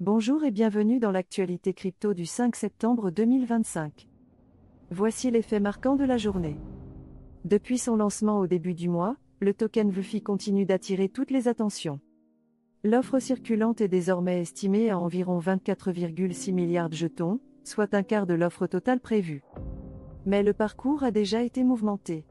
Bonjour et bienvenue dans l'actualité crypto du 5 septembre 2025. Voici les faits marquants de la journée. Depuis son lancement au début du mois, le token Vulfi continue d'attirer toutes les attentions. L'offre circulante est désormais estimée à environ 24,6 milliards de jetons, soit un quart de l'offre totale prévue. Mais le parcours a déjà été mouvementé.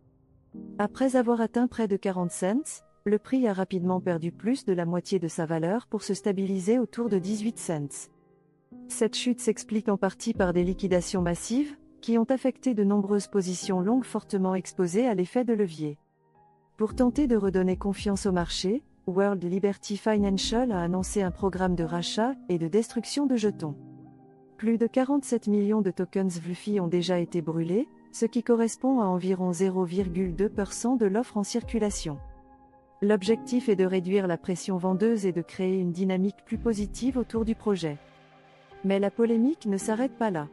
Après avoir atteint près de 40 cents, le prix a rapidement perdu plus de la moitié de sa valeur pour se stabiliser autour de 18 cents. Cette chute s'explique en partie par des liquidations massives, qui ont affecté de nombreuses positions longues fortement exposées à l'effet de levier. Pour tenter de redonner confiance au marché, World Liberty Financial a annoncé un programme de rachat et de destruction de jetons. Plus de 47 millions de tokens Vulfi ont déjà été brûlés, ce qui correspond à environ 0,2% de l'offre en circulation. L'objectif est de réduire la pression vendeuse et de créer une dynamique plus positive autour du projet. Mais la polémique ne s'arrête pas là.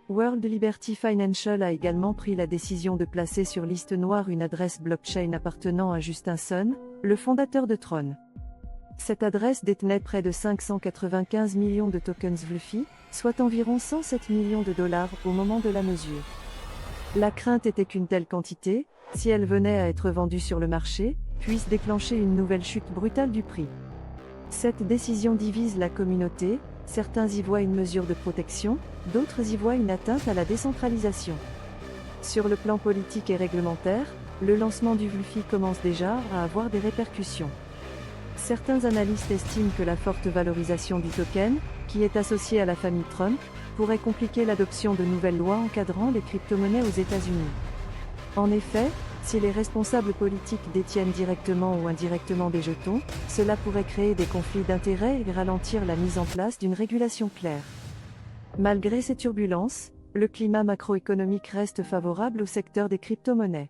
World Liberty Financial a également pris la décision de placer sur liste noire une adresse blockchain appartenant à Justin Sun, le fondateur de Tron. Cette adresse détenait près de 595 millions de tokens Vulfi, soit environ 107 millions de dollars au moment de la mesure. La crainte était qu'une telle quantité, si elle venait à être vendue sur le marché, puisse déclencher une nouvelle chute brutale du prix. Cette décision divise la communauté, certains y voient une mesure de protection, d'autres y voient une atteinte à la décentralisation. Sur le plan politique et réglementaire, le lancement du Vulfi commence déjà à avoir des répercussions. Certains analystes estiment que la forte valorisation du token, qui est associée à la famille Trump, pourrait compliquer l'adoption de nouvelles lois encadrant les crypto-monnaies aux États-Unis. En effet, si les responsables politiques détiennent directement ou indirectement des jetons, cela pourrait créer des conflits d'intérêts et ralentir la mise en place d'une régulation claire. Malgré ces turbulences, le climat macroéconomique reste favorable au secteur des crypto-monnaies.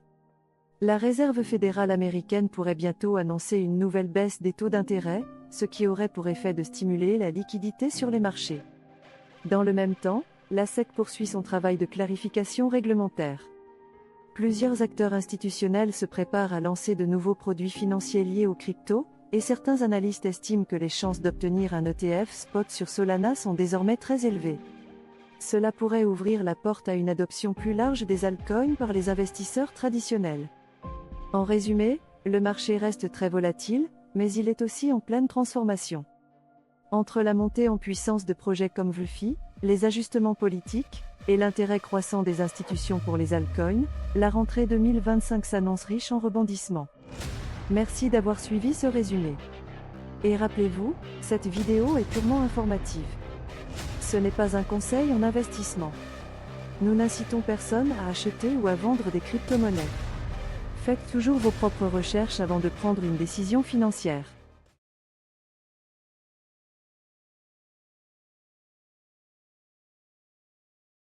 La Réserve fédérale américaine pourrait bientôt annoncer une nouvelle baisse des taux d'intérêt, ce qui aurait pour effet de stimuler la liquidité sur les marchés. Dans le même temps, la SEC poursuit son travail de clarification réglementaire. Plusieurs acteurs institutionnels se préparent à lancer de nouveaux produits financiers liés aux cryptos, et certains analystes estiment que les chances d'obtenir un ETF spot sur Solana sont désormais très élevées. Cela pourrait ouvrir la porte à une adoption plus large des altcoins par les investisseurs traditionnels. En résumé, le marché reste très volatile, mais il est aussi en pleine transformation. Entre la montée en puissance de projets comme Vulfi, les ajustements politiques, et l'intérêt croissant des institutions pour les altcoins, la rentrée 2025 s'annonce riche en rebondissements. Merci d'avoir suivi ce résumé. Et rappelez-vous, cette vidéo est purement informative. Ce n'est pas un conseil en investissement. Nous n'incitons personne à acheter ou à vendre des crypto-monnaies. Faites toujours vos propres recherches avant de prendre une décision financière.